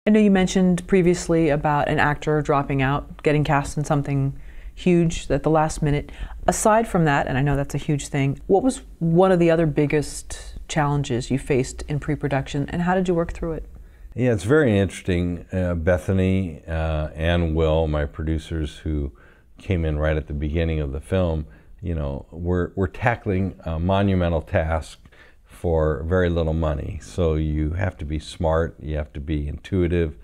I know you mentioned previously about an actor dropping out, getting cast in something huge at the last minute. Aside from that, and I know that's a huge thing, what was one of the other biggest challenges you faced in pre-production, and how did you work through it? Yeah, it's very interesting. Bethany and Will, my producers who came in right at the beginning of the film, you know, we're tackling a monumental task for very little money. So you have to be smart, you have to be intuitive,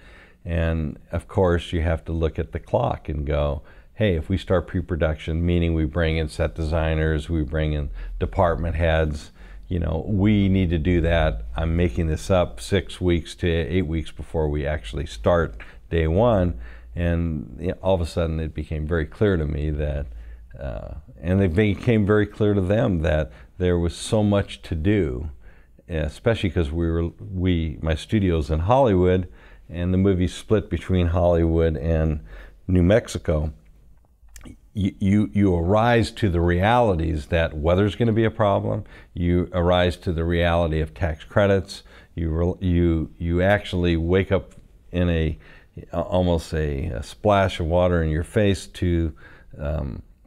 and of course you have to look at the clock and go, hey, if we start pre-production, meaning we bring in set designers, we bring in department heads, you know, we need to do that. I'm making this up 6 weeks to 8 weeks before we actually start day one. And you know, all of a sudden it became very clear to me that, and it became very clear to them that there was so much to do, especially because my studio's in Hollywood, and the movie's split between Hollywood and New Mexico. You arise to the realities that weather's going to be a problem. You arise to the reality of tax credits. You actually wake up in almost a splash of water in your face to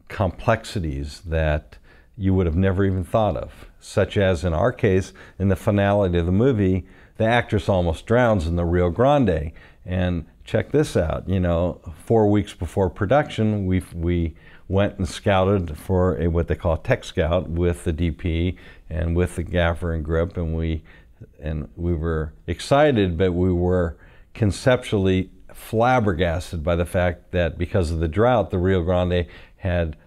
complexities that you would have never even thought of, such as in our case, in the finale of the movie, the actress almost drowns in the Rio Grande. And check this out, you know, 4 weeks before production, we went and scouted for what they call a tech scout with the DP and with the gaffer and grip, and we were excited, but we were conceptually flabbergasted by the fact that because of the drought, the Rio Grande had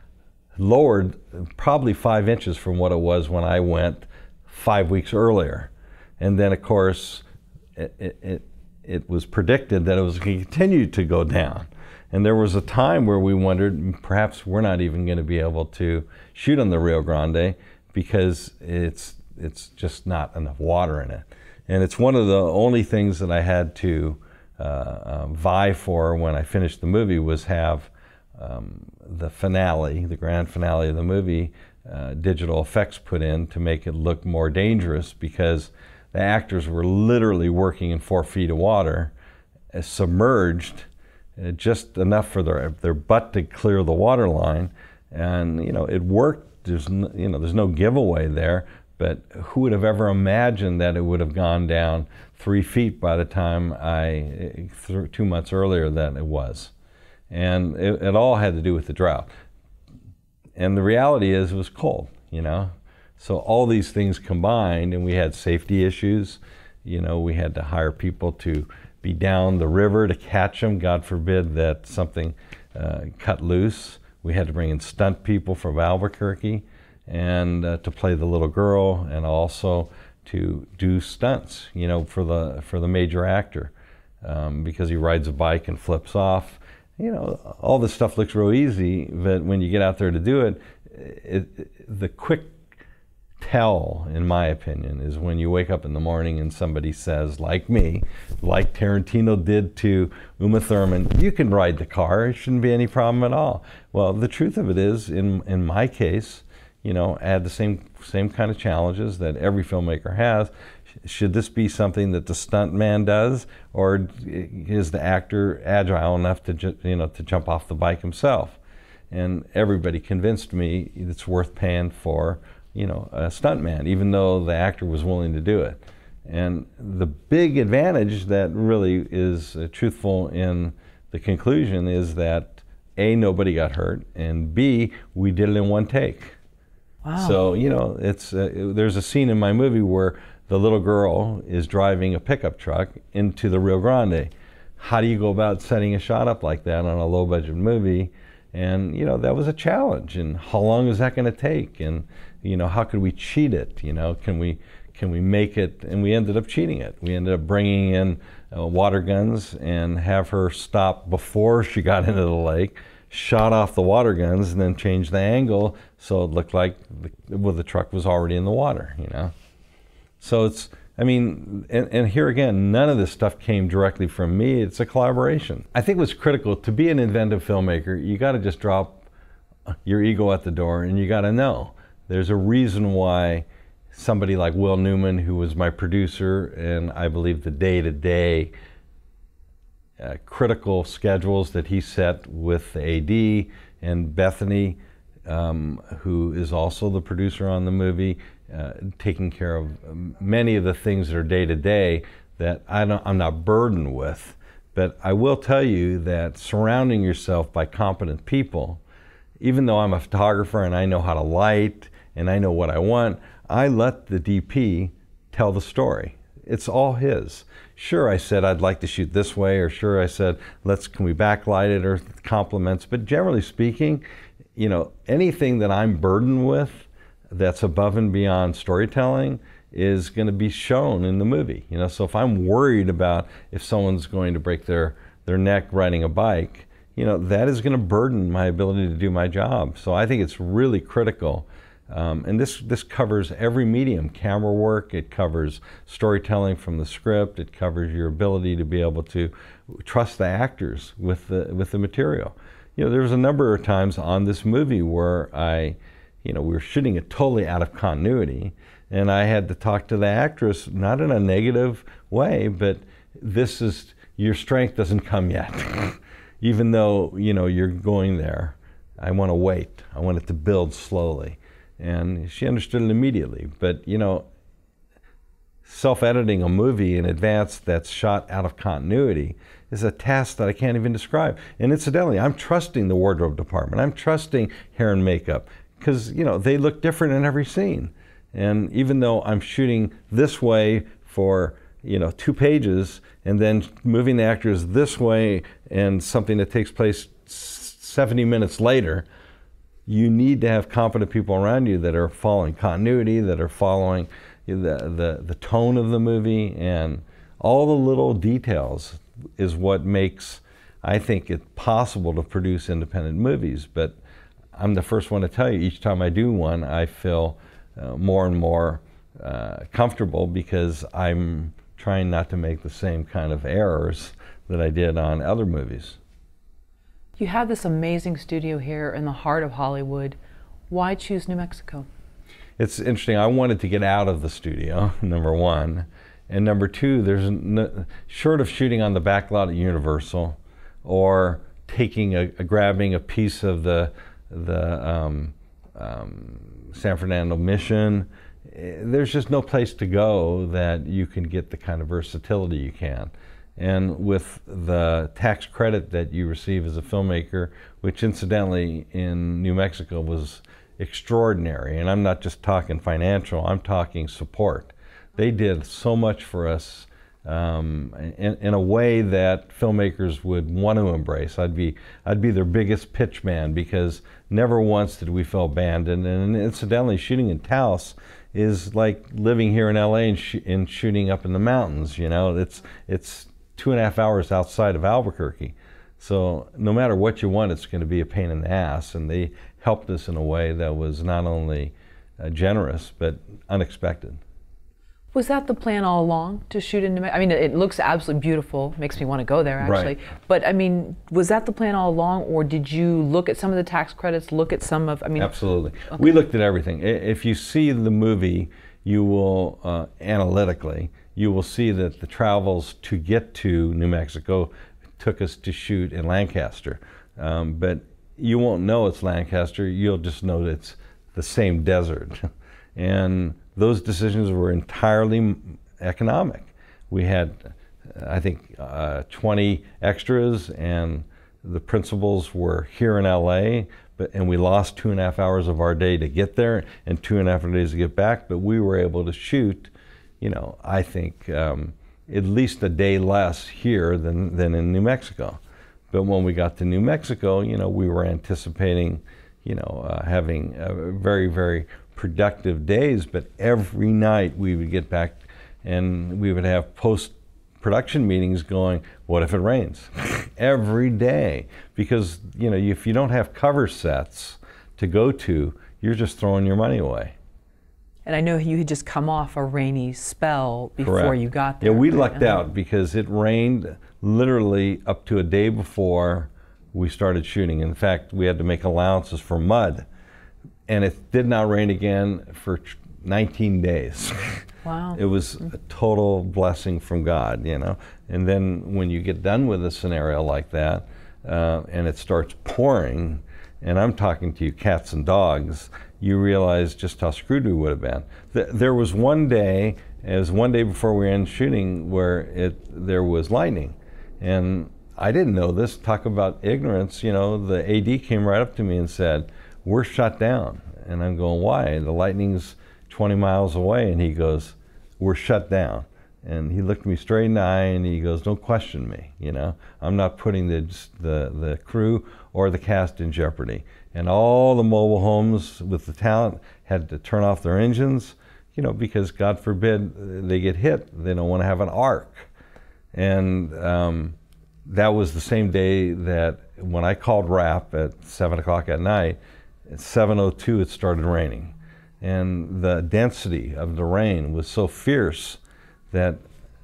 lowered probably 5 inches from what it was when I went 5 weeks earlier. And then of course, it was predicted that it was going to continue to go down. And there was a time where we wondered, perhaps we're not even going to be able to shoot on the Rio Grande because it's just not enough water in it. And it's one of the only things that I had to vie for when I finished the movie was have the finale, the grand finale of the movie, digital effects put in to make it look more dangerous, because the actors were literally working in 4 feet of water, submerged, just enough for their butt to clear the water line. And you know, it worked. There's no giveaway there, but who would have ever imagined that it would have gone down 3 feet by the time 2 months earlier than it was. And it all had to do with the drought. And the reality is it was cold, you know. So all these things combined, and we had safety issues. You know, we had to hire people to be down the river to catch them. God forbid that something cut loose. We had to bring in stunt people from Albuquerque and to play the little girl, and also to do stunts, you know, for the major actor, because he rides a bike and flips off. You know, all this stuff looks real easy, but when you get out there to do it, the quick tell, in my opinion, is when you wake up in the morning and somebody says, like me, like Tarantino did to Uma Thurman, you can ride the car, it shouldn't be any problem at all. Well, the truth of it is, in my case, you know, I had the same kind of challenges that every filmmaker has. Should this be something that the stunt man does, or is the actor agile enough to to jump off the bike himself? And everybody convinced me it's worth paying for, you know, a stunt man, even though the actor was willing to do it. And the big advantage that really is truthful in the conclusion is that A, nobody got hurt, and B, we did it in one take. Wow. So, you know, there's a scene in my movie where the little girl is driving a pickup truck into the Rio Grande. How do you go about setting a shot up like that on a low-budget movie? And, you know, that was a challenge. And how long is that going to take? And, you know, how could we cheat it? You know, can we make it? And we ended up cheating it. We ended up bringing in water guns and have her stop before she got into the lake, shot off the water guns, and then change the angle so it looked like the truck was already in the water, you know. So it's, I mean, and here again, none of this stuff came directly from me. It's a collaboration. I think what's critical, to be an inventive filmmaker, you got to just drop your ego at the door, and you got to know. There's a reason why somebody like Will Newman, who was my producer and I believe the day-to-day critical schedules that he set with the AD and Bethany, who is also the producer on the movie, taking care of many of the things that are day to day that I'm not burdened with. But I will tell you that surrounding yourself by competent people, even though I'm a photographer and I know how to light and I know what I want, I let the DP tell the story. It's all his. Sure, I said I'd like to shoot this way, or sure, I said can we backlight it, or compliments. But generally speaking, you know, anything that I'm burdened with that's above and beyond storytelling is going to be shown in the movie. You know, so if I'm worried about if someone's going to break their neck riding a bike, you know, that is going to burden my ability to do my job. So I think it's really critical. And this covers every medium: camera work, it covers storytelling from the script, it covers your ability to be able to trust the actors with the material. You know, there was a number of times on this movie where we were shooting it totally out of continuity, and I had to talk to the actress, not in a negative way, but this is, your strength doesn't come yet. Even though, you know, you're going there, I want to wait. I want it to build slowly. And she understood it immediately. But, you know, self-editing a movie in advance that's shot out of continuity is a task that I can't even describe. And incidentally, I'm trusting the wardrobe department. I'm trusting hair and makeup, because, you know, they look different in every scene. And even though I'm shooting this way for, you know, 2 pages, and then moving the actors this way and something that takes place 70 minutes later, you need to have competent people around you that are following continuity, that are following the tone of the movie, and all the little details is what makes, I think, it possible to produce independent movies. But I'm the first one to tell you, each time I do one, I feel more and more comfortable, because I'm trying not to make the same kind of errors that I did on other movies. You have this amazing studio here in the heart of Hollywood. Why choose New Mexico? It's interesting. I wanted to get out of the studio, number one. And number two, short of shooting on the back lot at Universal, or grabbing a piece of the San Fernando Mission, there's just no place to go that you can get the kind of versatility you can. And with the tax credit that you receive as a filmmaker, which incidentally in New Mexico was extraordinary, and I'm not just talking financial, I'm talking support. They did so much for us in a way that filmmakers would want to embrace. I'd be their biggest pitch man, because never once did we feel abandoned. And incidentally, shooting in Taos is like living here in LA and shooting up in the mountains. You know, it's 2.5 hours outside of Albuquerque. So no matter what you want, it's going to be a pain in the ass. And they helped us in a way that was not only generous, but unexpected. Was that the plan all along, to shoot in New Mexico? I mean, it looks absolutely beautiful. Makes me want to go there, actually. Right. But I mean, was that the plan all along, or did you look at some of the tax credits, look at some of, I mean... Absolutely. Okay. We looked at everything. If you see the movie, you will, analytically, you will see that the travels to get to New Mexico took us to shoot in Lancaster. But you won't know it's Lancaster. You'll just know that it's the same desert. And those decisions were entirely economic. We had, I think, 20 extras, and the principals were here in LA, and we lost 2.5 hours of our day to get there and 2.5 days to get back, but we were able to shoot, you know, I think at least a day less here than in New Mexico. But when we got to New Mexico, you know, we were anticipating, you know, having very, very productive days, but every night we would get back and we would have post-production meetings going, what if it rains? Every day. Because, you know, if you don't have cover sets to go to, you're just throwing your money away. And I know you had just come off a rainy spell before Correct. You got there. Yeah, we lucked out, because it rained literally up to a day before we started shooting. In fact, we had to make allowances for mud. And it did not rain again for 19 days. Wow. It was a total blessing from God, you know. And then when you get done with a scenario like that, and it starts pouring, and I'm talking to you cats and dogs, you realize just how screwed we would have been. There was one day, it was one day before we were in shooting, where there was lightning. And I didn't know this. Talk about ignorance, you know, the AD came right up to me and said, "We're shut down." And I'm going, "Why? The lightning's 20 miles away." And he goes, "We're shut down." And he looked me straight in the eye and he goes, "Don't question me, you know. I'm not putting the crew or the cast in jeopardy." And all the mobile homes with the talent had to turn off their engines, you know, because God forbid they get hit. They don't want to have an arc. And that was the same day that when I called RAP at 7 o'clock at night, at 7:02 it started raining. And the density of the rain was so fierce that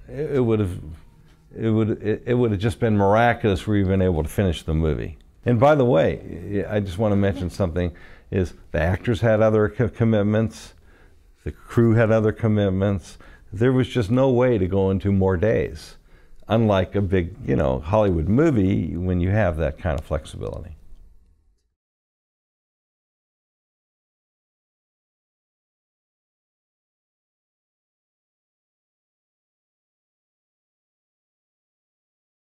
it would have just been miraculous we were even able to finish the movie. And by the way, I just want to mention something, is the actors had other commitments, the crew had other commitments. There was just no way to go into more days, unlike a big, you know, Hollywood movie when you have that kind of flexibility.